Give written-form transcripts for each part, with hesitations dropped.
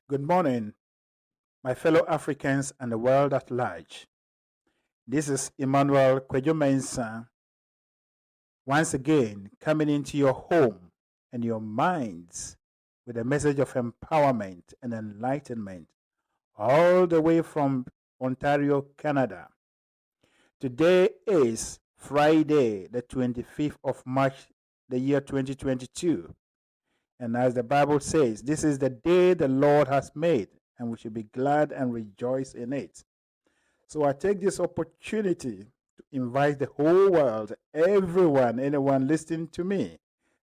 Good morning, my fellow Africans and the world at large. This is Emmanuel Mensah once again coming into your home and your minds with a message of empowerment and enlightenment all the way from Ontario, Canada. Today is Friday, the 25th of March, the year 2022. And as the Bible says, this is the day the Lord has made, and we should be glad and rejoice in it. So I take this opportunity to invite the whole world, everyone, anyone listening to me,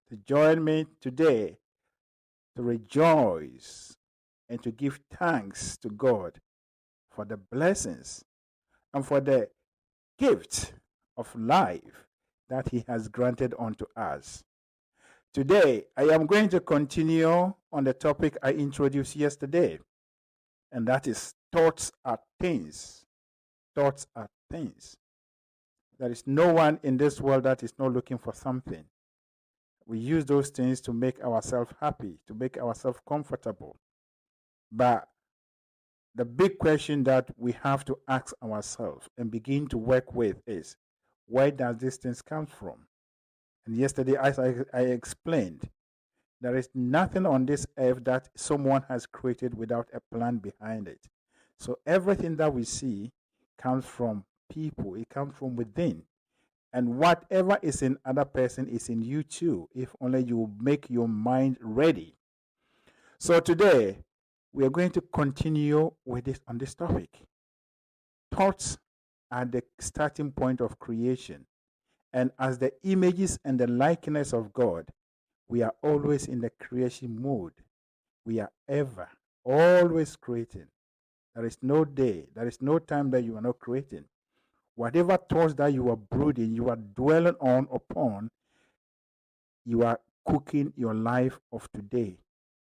to join me today to rejoice and to give thanks to God for the blessings and for the gift of life that He has granted unto us. Today, I am going to continue on the topic I introduced yesterday, and that is thoughts are things. Thoughts are things. There is no one in this world that is not looking for something. We use those things to make ourselves happy, to make ourselves comfortable. But the big question that we have to ask ourselves and begin to work with is, where does these things come from? And yesterday, as I explained, there is nothing on this earth that someone has created without a plan behind it. So everything that we see comes from people. It comes from within. And whatever is in other person is in you too, if only you make your mind ready. So today, we are going to continue with this on this topic. Thoughts are the starting point of creation. And as the images and the likeness of God, we are always in the creation mode. We are ever, always creating. There is no day, there is no time that you are not creating. Whatever thoughts that you are brooding, you are dwelling upon, you are cooking your life of today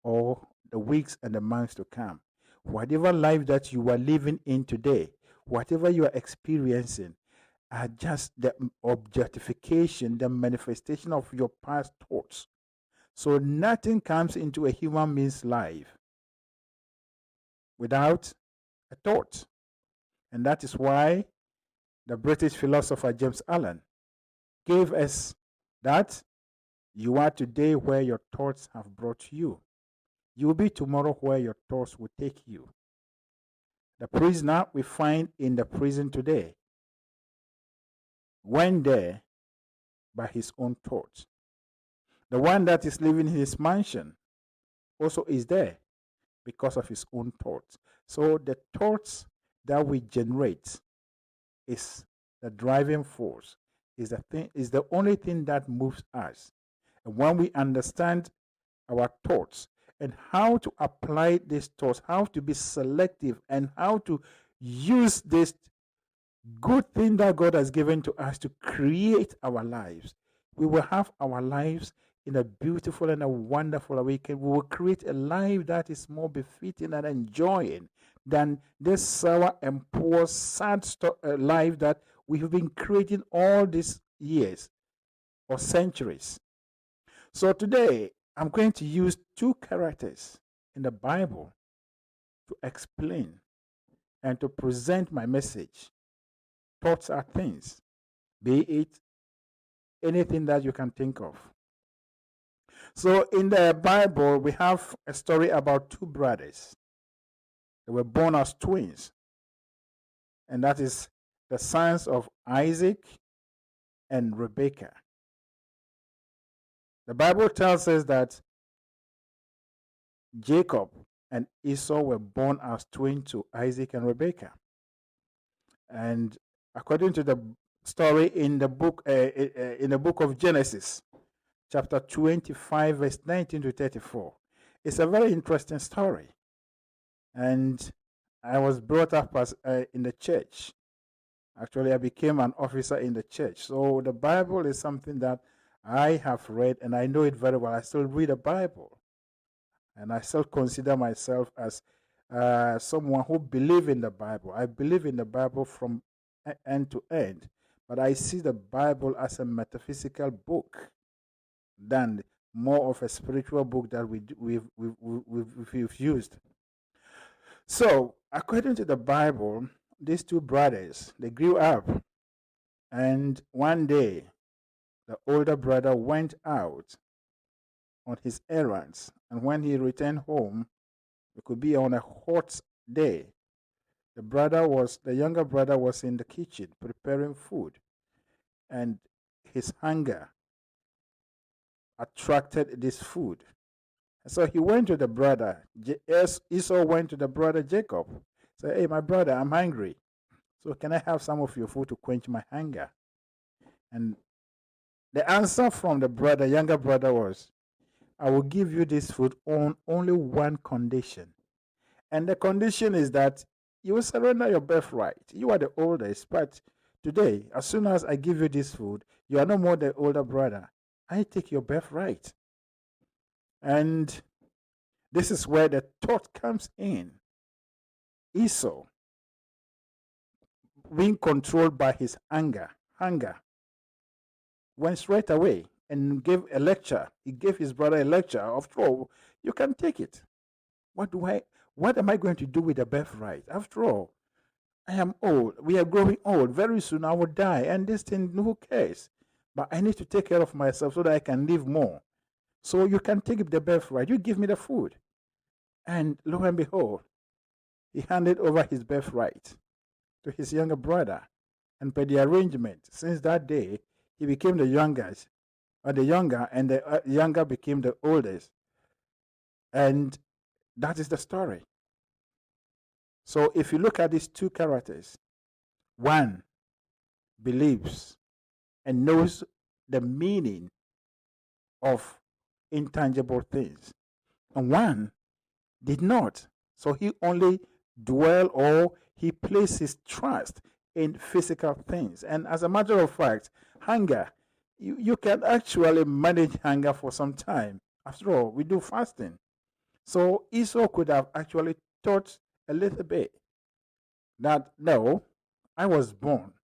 or the weeks and the months to come. Whatever life that you are living in today, whatever you are experiencing, are just the objectification, the manifestation of your past thoughts. So nothing comes into a human being's life without a thought. And that is why the British philosopher James Allen gave us that you are today where your thoughts have brought you. You will be tomorrow where your thoughts will take you. The prisoner we find in the prison today went there by his own thoughts. The one that is living in his mansion also is there because of his own thoughts. So the thoughts that we generate is the driving force, is the only thing that moves us. And when we understand our thoughts and how to apply these thoughts, how to be selective, and how to use this good thing that God has given to us to create our lives, we will have our lives in a beautiful and a wonderful way. We will create a life that is more befitting and enjoying than this sour and poor, sad life that we have been creating all these years or centuries. So today, I'm going to use two characters in the Bible to explain and to present my message. Thoughts are things, be it anything that you can think of. So in the Bible, we have a story about two brothers. They were born as twins. And that is the sons of Isaac and Rebekah. The Bible tells us that Jacob and Esau were born as twins to Isaac and Rebekah. And according to the story in the book of Genesis, chapter 25, verse 19 to 34, it's a very interesting story. And I was brought up as in the church. Actually, I became an officer in the church. So the Bible is something that I have read and I know it very well. I still read the Bible. And I still consider myself as someone who believes in the Bible. I believe in the Bible from end to end. But I see the Bible as a metaphysical book than more of a spiritual book that we've used. So, according to the Bible, these two brothers, they grew up, and one day the older brother went out on his errands, and when he returned home, it could be on a hot day. The younger brother was in the kitchen preparing food, and his hunger attracted this food. So he went to the brother. Esau went to the brother Jacob. Said, "Hey, my brother, I'm hungry. So can I have some of your food to quench my hunger?" And the answer from the younger brother was, "I will give you this food on only one condition. And the condition is that you will surrender your birthright. You are the oldest, but today, as soon as I give you this food, you are no more the older brother. I take your birthright." And this is where the thought comes in. Esau, being controlled by his hunger, went straight away and gave a lecture. He gave his brother a lecture. After all, you can take it. What am I going to do with the birthright? After all, I am old. We are growing old. Very soon I will die. And this thing, who cares? But I need to take care of myself so that I can live more. So you can take the birthright. You give me the food. And lo and behold, he handed over his birthright to his younger brother. And by the arrangement, since that day, he became the youngest, or the younger, and the younger became the oldest. And that is the story. So if you look at these two characters, one believes and knows the meaning of intangible things, and one did not. So he only he placed his trust in physical things. And as a matter of fact, hunger, you can actually manage hunger for some time. After all, we do fasting. So Esau could have actually thought a little bit that, no, I was born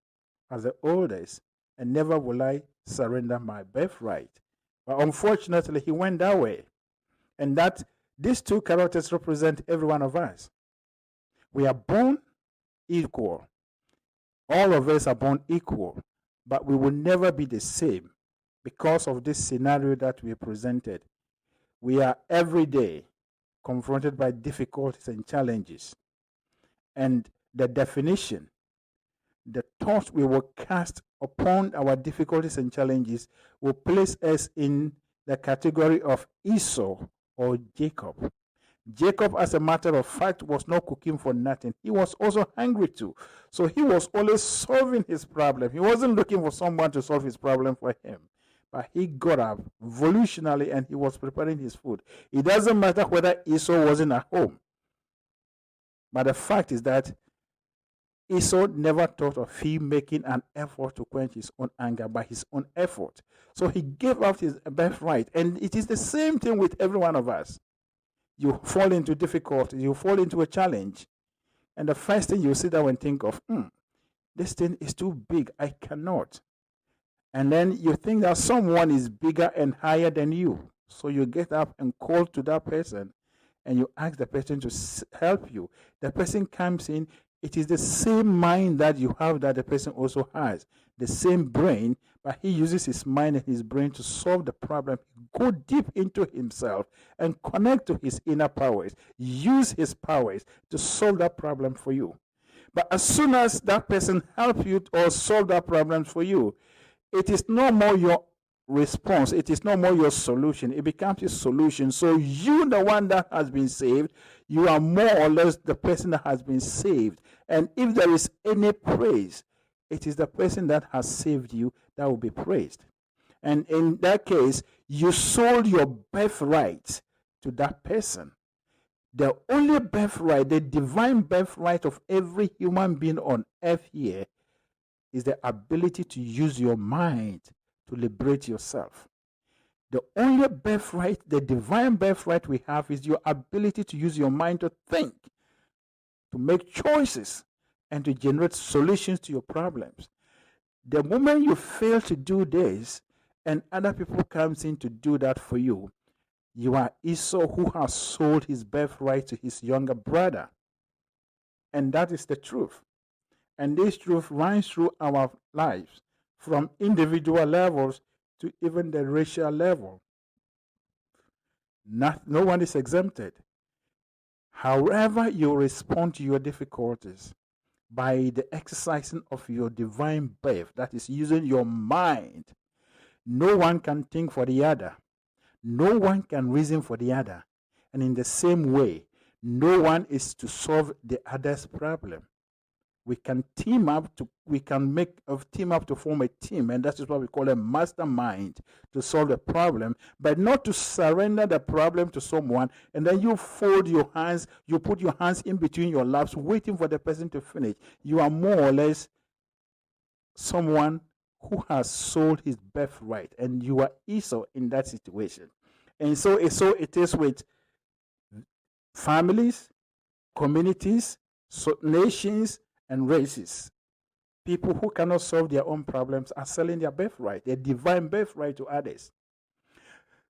as the oldest, and never will I surrender my birthright. But unfortunately, he went that way. And that these two characters represent every one of us. We are born equal. All of us are born equal, but we will never be the same because of this scenario that we presented. We are every day confronted by difficulties and challenges. And the definition, the thought we will cast upon our difficulties and challenges will place us in the category of Esau or Jacob. Jacob, as a matter of fact, was not cooking for nothing. He was also hungry too. So he was always solving his problem. He wasn't looking for someone to solve his problem for him. But he got up volitionally and he was preparing his food. It doesn't matter whether Esau wasn't at home. But the fact is that Esau never thought of him making an effort to quench his own anger by his own effort. So he gave up his birthright. And it is the same thing with every one of us. You fall into difficulty, you fall into a challenge. And the first thing you sit down and think of, this thing is too big, I cannot. And then you think that someone is bigger and higher than you. So you get up and call to that person and you ask the person to help you. The person comes in. It is the same mind that you have that the person also has. The same brain, but he uses his mind and his brain to solve the problem. Go deep into himself and connect to his inner powers. Use his powers to solve that problem for you. But as soon as that person helps you or solve that problem for you, it is no more your response. It is no more your solution. It becomes your solution. So you, the one that has been saved, you are more or less the person that has been saved. And if there is any praise, it is the person that has saved you that will be praised. And in that case, you sold your birthright to that person. The only birthright, the divine birthright of every human being on earth here, is the ability to use your mind to liberate yourself. The only birthright, the divine birthright we have, is your ability to use your mind to think, to make choices, and to generate solutions to your problems. The moment you fail to do this, and other people comes in to do that for you, you are Esau who has sold his birthright to his younger brother. And that is the truth. And this truth runs through our lives from individual levels to even the racial level. No one is exempted. However you respond to your difficulties, by the exercising of your divine birth, that is using your mind, no one can think for the other. No one can reason for the other. And in the same way, no one is to solve the other's problem. We can team up to form a team, and that is what we call a mastermind, to solve the problem, but not to surrender the problem to someone and then you fold your hands, you put your hands in between your laps waiting for the person to finish. You are more or less someone who has sold his birthright, and you are Esau in that situation. And so it is with families, communities, nations, and races. People who cannot solve their own problems are selling their birthright, their divine birthright, to others.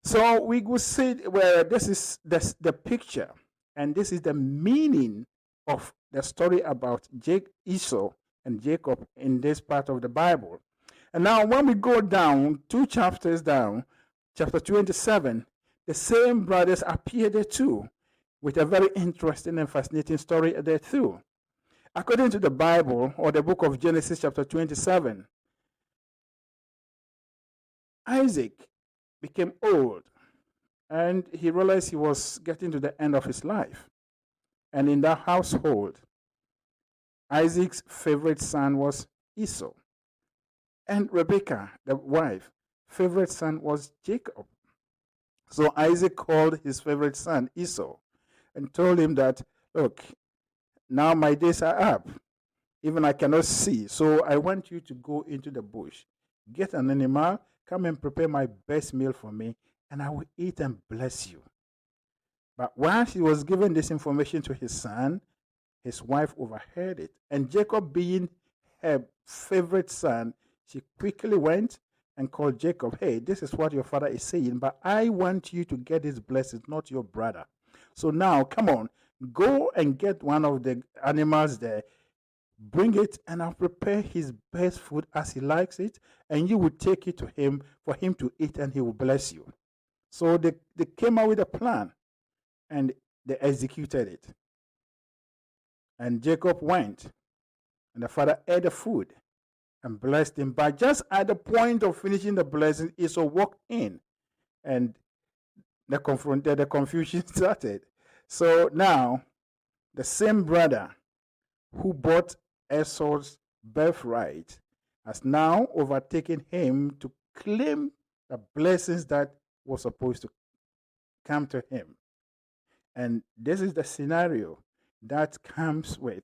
So we will see where this is the picture, and this is the meaning of the story about Esau and Jacob in this part of the Bible. And now when we go down, 2 chapters down, chapter 27, the same brothers appear there too, with a very interesting and fascinating story there too. According to the Bible, or the book of Genesis chapter 27, Isaac became old, and he realized he was getting to the end of his life. And in that household, Isaac's favorite son was Esau. And Rebekah, the wife, favorite son was Jacob. So Isaac called his favorite son Esau and told him that, look, now my days are up. Even I cannot see. So I want you to go into the bush, get an animal, come and prepare my best meal for me, and I will eat and bless you. But once he was giving this information to his son, his wife overheard it. And Jacob, being her favorite son, she quickly went and called Jacob. Hey, this is what your father is saying, but I want you to get his blessings, not your brother. So now, come on, go and get one of the animals there, bring it, and I'll prepare his best food as he likes it, and you will take it to him for him to eat, and he will bless you. So they came out with a plan, and they executed it. And Jacob went, and the father ate the food and blessed him. But just at the point of finishing the blessing, Esau walked in, and the confusion started. So now, the same brother who bought Esau's birthright has now overtaken him to claim the blessings that were supposed to come to him. And this is the scenario that comes with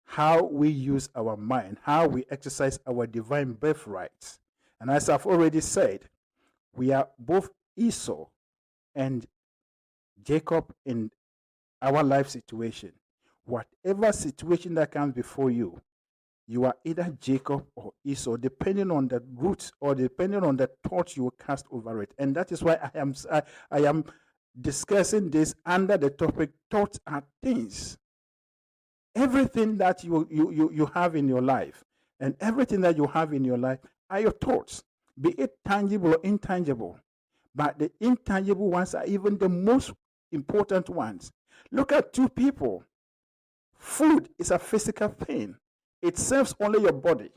how we use our mind, how we exercise our divine birthrights. And as I've already said, we are both Esau and Jacob in our life situation. Whatever situation that comes before you, you are either Jacob or Esau, depending on the roots or depending on the thoughts you cast over it. And that is why I am discussing this under the topic, thoughts are things. Everything that you have in your life, and everything that you have in your life are your thoughts, be it tangible or intangible. But the intangible ones are even the most important ones. Look at two people. Food is a physical thing. It serves only your body.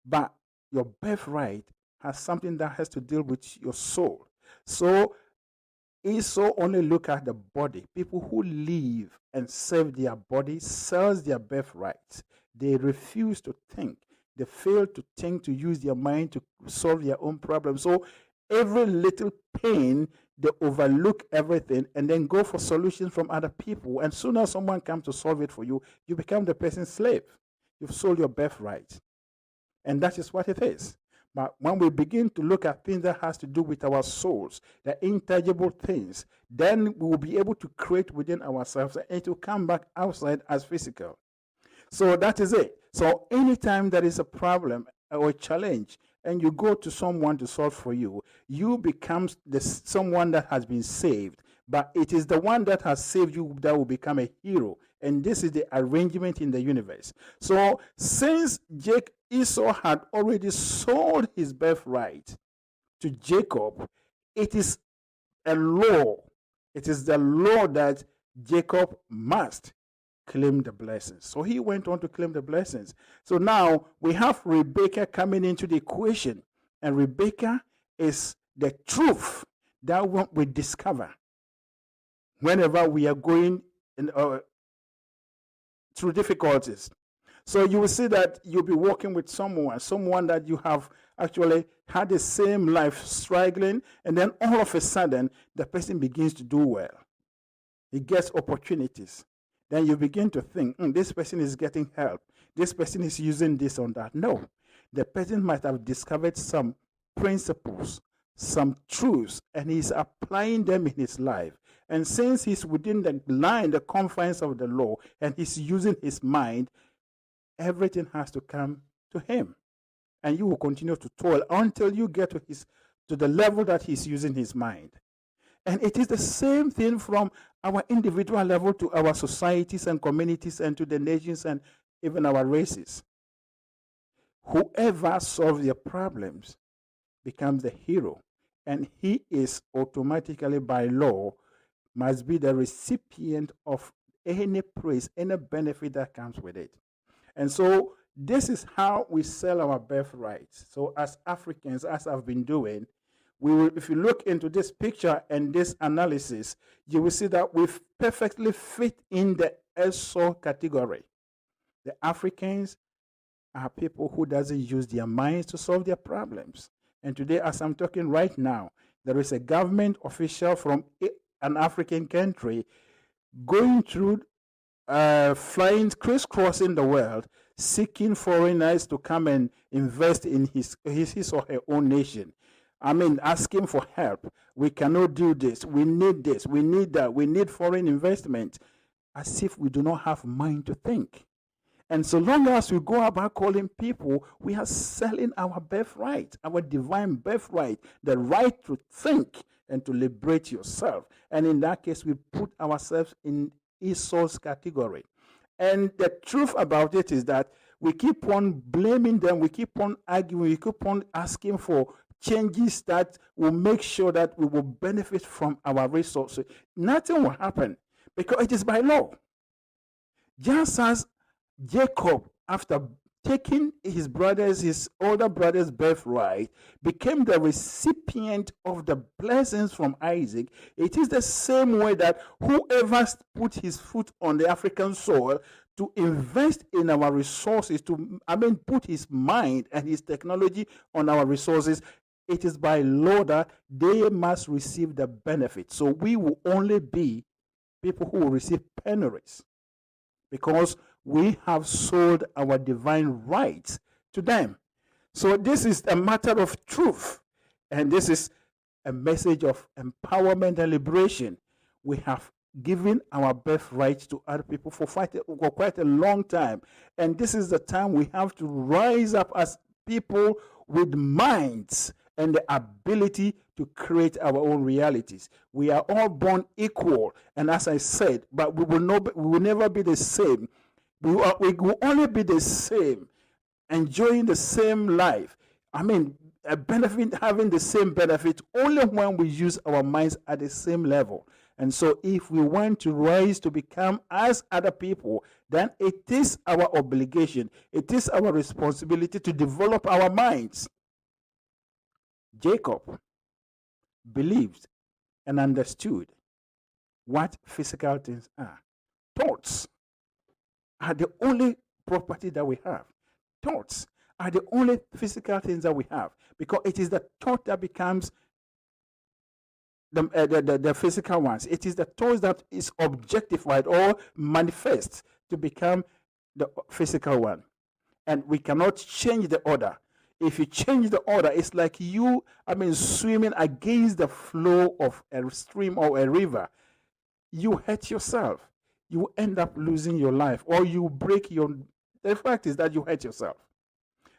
But your birthright has something that has to deal with your soul. So Esau only look at the body. People who live and serve their body sells their birthright. They refuse to think. They fail to think, to use their mind to solve their own problems. So every little pain, they overlook everything and then go for solutions from other people. And soon as someone comes to solve it for you, you become the person's slave. You've sold your birthright. And that is what it is. But when we begin to look at things that has to do with our souls, the intangible things, then we will be able to create within ourselves, and it will come back outside as physical. So that is it. So anytime there is a problem or a challenge, and you go to someone to solve for you, you become someone that has been saved but it is the one that has saved you that will become a hero. And this is the arrangement in the universe. So since Esau had already sold his birthright to Jacob, it is a law. It is the law that Jacob must claim the blessings. So he went on to claim the blessings. So now we have Rebekah coming into the equation. And Rebekah is the truth that we discover whenever we are going through difficulties. So you will see that you'll be working with someone that you have actually had the same life struggling, and then all of a sudden, the person begins to do well. He gets opportunities. Then you begin to think, this person is getting help. This person is using this or that. No. The person might have discovered some principles, some truths, and he's applying them in his life. And since he's within the confines of the law, and he's using his mind, everything has to come to him. And you will continue to toil until you get to the level that he's using his mind. And it is the same thing from our individual level to our societies and communities and to the nations and even our races. Whoever solves their problems becomes the hero. And he is automatically, by law, must be the recipient of any praise, any benefit that comes with it. And so this is how we sell our birthrights. So as Africans, as I've been doing, if you look into this picture and this analysis, you will see that we perfectly fit in the Esau category. The Africans are people who doesn't use their minds to solve their problems. And today, as I'm talking right now, there is a government official from an African country going through flying, crisscrossing the world, seeking foreigners to come and invest in his or her own nation. I mean, asking for help. We cannot do this. We need this. We need that. We need foreign investment. As if we do not have mind to think. And so long as we go about calling people, we are selling our birthright, our divine birthright, the right to think and to liberate yourself. And in that case, we put ourselves in Esau's category. And the truth about it is that we keep on blaming them, we keep on arguing, we keep on asking for changes that will make sure that we will benefit from our resources. Nothing will happen because it is by law. Just as Jacob, after taking his older brother's birthright, became the recipient of the blessings from Isaac, it is the same way that whoever put his foot on the African soil to invest in our resources, put his mind and his technology on our resources, it is by law that they must receive the benefit. So we will only be people who will receive penuries because we have sold our divine rights to them. So this is a matter of truth. And this is a message of empowerment and liberation. We have given our birthright to other people for quite a long time. And this is the time we have to rise up as people with minds and the ability to create our own realities. We are all born equal. And as I said, but we will never be the same. We will only be the same, enjoying the same life. Having the same benefit only when we use our minds at the same level. And so if we want to rise to become as other people, then it is our obligation, it is our responsibility to develop our minds. Jacob believed and understood what physical things are. Thoughts are the only property that we have. Thoughts are the only physical things that we have, because it is the thought that becomes the physical ones. It is the thought that is objectified or manifest to become the physical one. And we cannot change the order. If you change the order, it's like swimming against the flow of a stream or a river. You hurt yourself. You end up losing your life, or you break the fact is that you hurt yourself.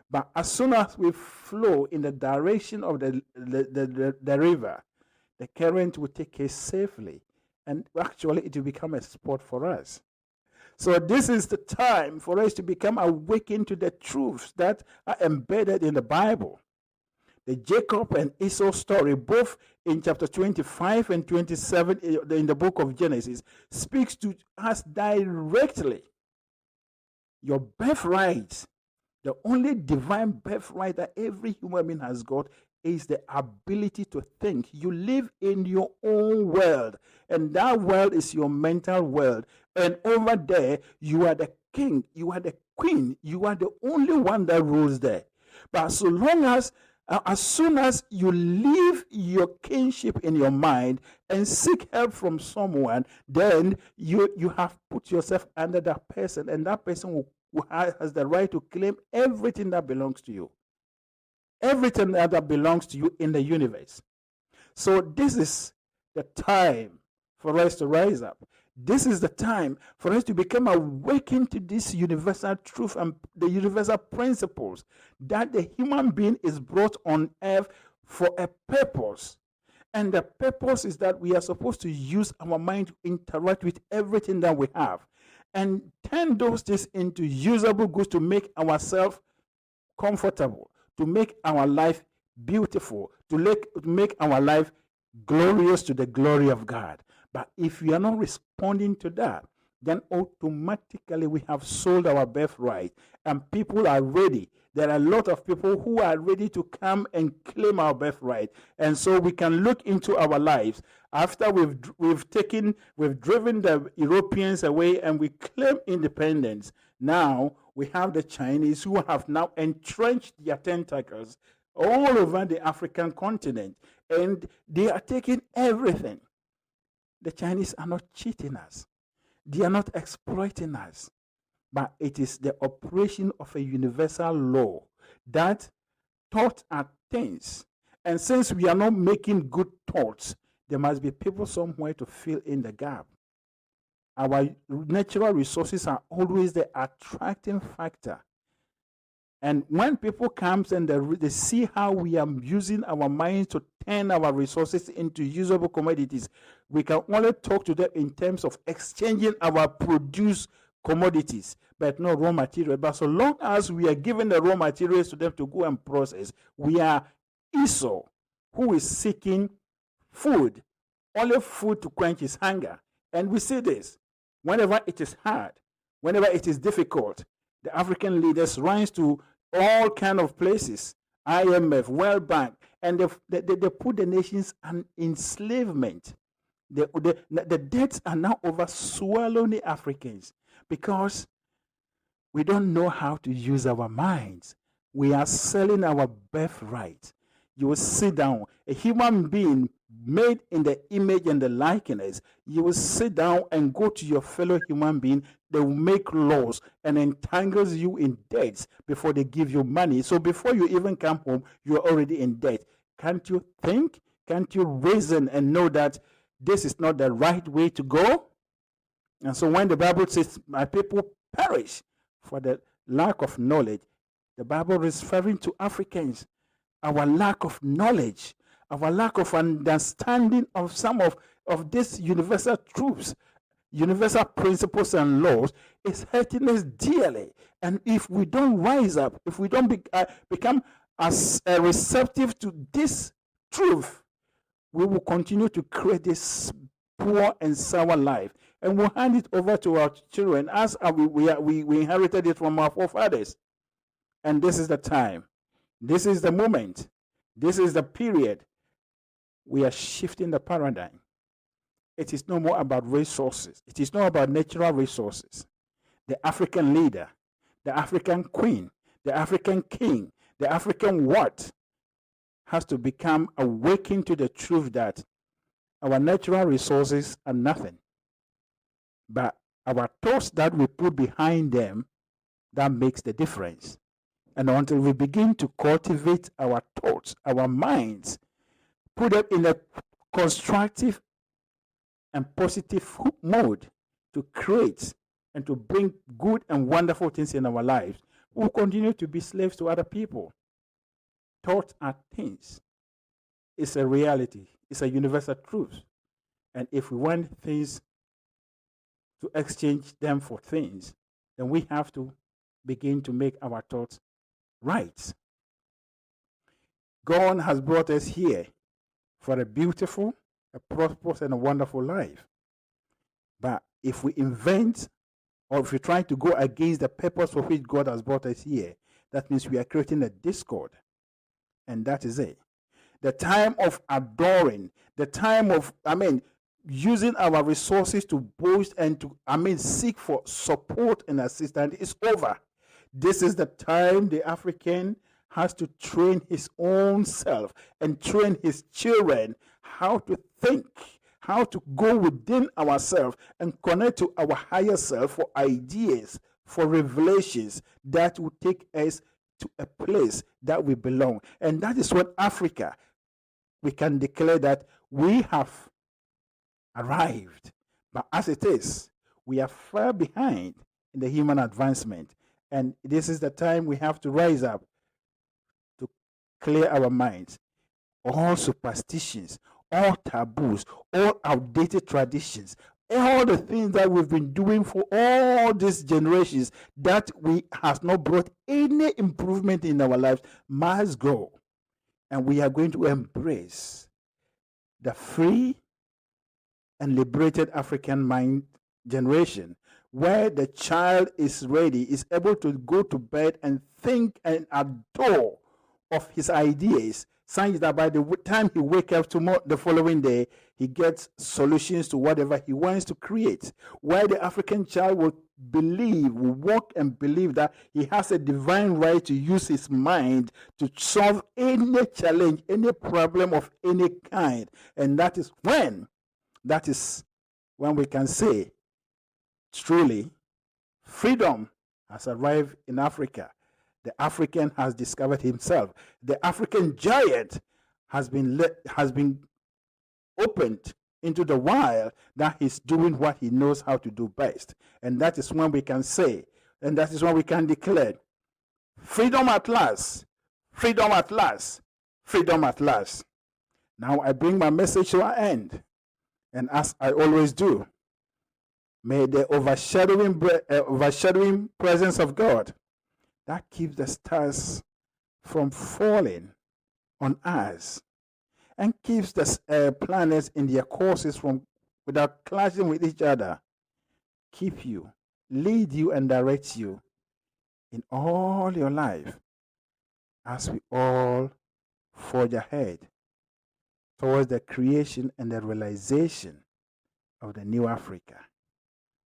But as soon as we flow in the direction of the river, the current will take us safely And actually, it will become a sport for us. So this is the time for us to become awakened to the truths that are embedded in the Bible. The Jacob and Esau story, both in chapter 25 and 27 in the book of Genesis, speaks to us directly. Your birthright, the only divine birthright that every human being has got, is the ability to think. You live in your own world, and that world is your mental world. And over there, you are the king, you are the queen, you are the only one that rules there. But so long as soon as you leave your kingship in your mind and seek help from someone, then you have put yourself under that person, and that person has the right to claim everything that belongs to you. Everything that belongs to you in the universe. So this is the time for us to rise up. This is the time for us to become awakened to this universal truth and the universal principles that the human being is brought on earth for a purpose. And the purpose is that we are supposed to use our mind to interact with everything that we have and turn those things into usable goods to make ourselves comfortable, to make our life beautiful, to make our life glorious to the glory of God. But if we are not responding to that, then automatically we have sold our birthright, and people are ready. There are a lot of people who are ready to come and claim our birthright. And so we can look into our lives after we've driven the Europeans away and we claim independence. Now we have the Chinese who have now entrenched their tentacles all over the African continent, and they are taking everything. The Chinese are not cheating us. They are not exploiting us. But it is the operation of a universal law that thought are things. And since we are not making good thoughts, there must be people somewhere to fill in the gap. Our natural resources are always the attracting factor. And when people come and they see how we are using our minds to turn our resources into usable commodities, we can only talk to them in terms of exchanging our produced commodities, but not raw material. But so long as we are giving the raw materials to them to go and process, we are Esau, who is seeking food, only food to quench his hunger. And we see this whenever it is hard, whenever it is difficult, the African leaders rise to all kind of places, IMF, World Bank, and they put the nations in enslavement. The debts are now overswallowing the Africans because we don't know how to use our minds. We are selling our birthright. You will sit down, a human being made in the image and the likeness. You will sit down and go to your fellow human being. They will make laws and entangles you in debts before they give you money. So before you even come home, you are already in debt. Can't you think? Can't you reason and know that this is not the right way to go? And so when the Bible says, my people perish for the lack of knowledge, the Bible is referring to Africans. Our lack of knowledge, our lack of understanding of some of these universal truths, universal principles and laws is hurting us dearly. And if we don't rise up, if we don't become as receptive to this truth, we will continue to create this poor and sour life. And we'll hand it over to our children as we inherited it from our forefathers. And this is the time. This is the moment. This is the period. We are shifting the paradigm. It is no more about resources. It is not about natural resources. The African leader, the African queen, the African king, the African what has to become awakened to the truth that our natural resources are nothing. But our thoughts that we put behind them, that makes the difference. And until we begin to cultivate our thoughts, our minds, put them in a constructive and positive mode to create and to bring good and wonderful things in our lives, we'll continue to be slaves to other people. Thoughts are things. It's a reality. It's a universal truth. And if we want things to exchange them for things, then we have to begin to make our thoughts right. God has brought us here for a beautiful, a prosperous, and a wonderful life. But if we invent, or if we try to go against the purpose for which God has brought us here, that means we are creating a discord. And that is it. The time of adoring, the time of, using our resources to boast and to, seek for support and assistance is over. This is the time the African has to train his own self and train his children how to think, how to go within ourselves and connect to our higher self for ideas, for revelations that will take us to a place that we belong. And that is when Africa, we can declare that we have arrived. But as it is, we are far behind in the human advancement. And this is the time we have to rise up to clear our minds. All superstitions, all taboos, all outdated traditions, all the things that we've been doing for all these generations that we has not brought any improvement in our lives must go. And we are going to embrace the free and liberated African mind generation, where the child is ready, is able to go to bed and think and adore of his ideas, such that by the time he wakes up tomorrow, the following day, he gets solutions to whatever he wants to create. Where the African child will walk and believe that he has a divine right to use his mind to solve any challenge, any problem of any kind. And that is when we can say, truly, freedom has arrived in Africa. The African has discovered himself. The African giant has been opened into the wild, that he's doing what he knows how to do best. And that is when we can say, and that is when we can declare, freedom at last, freedom at last, freedom at last. Now I bring my message to an end. And as I always do, may the overshadowing presence of God that keeps the stars from falling on us and keeps the planets in their courses without clashing with each other, keep you, lead you, and direct you in all your life as we all forge ahead towards the creation and the realization of the new Africa.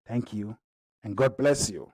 Thank you, and God bless you.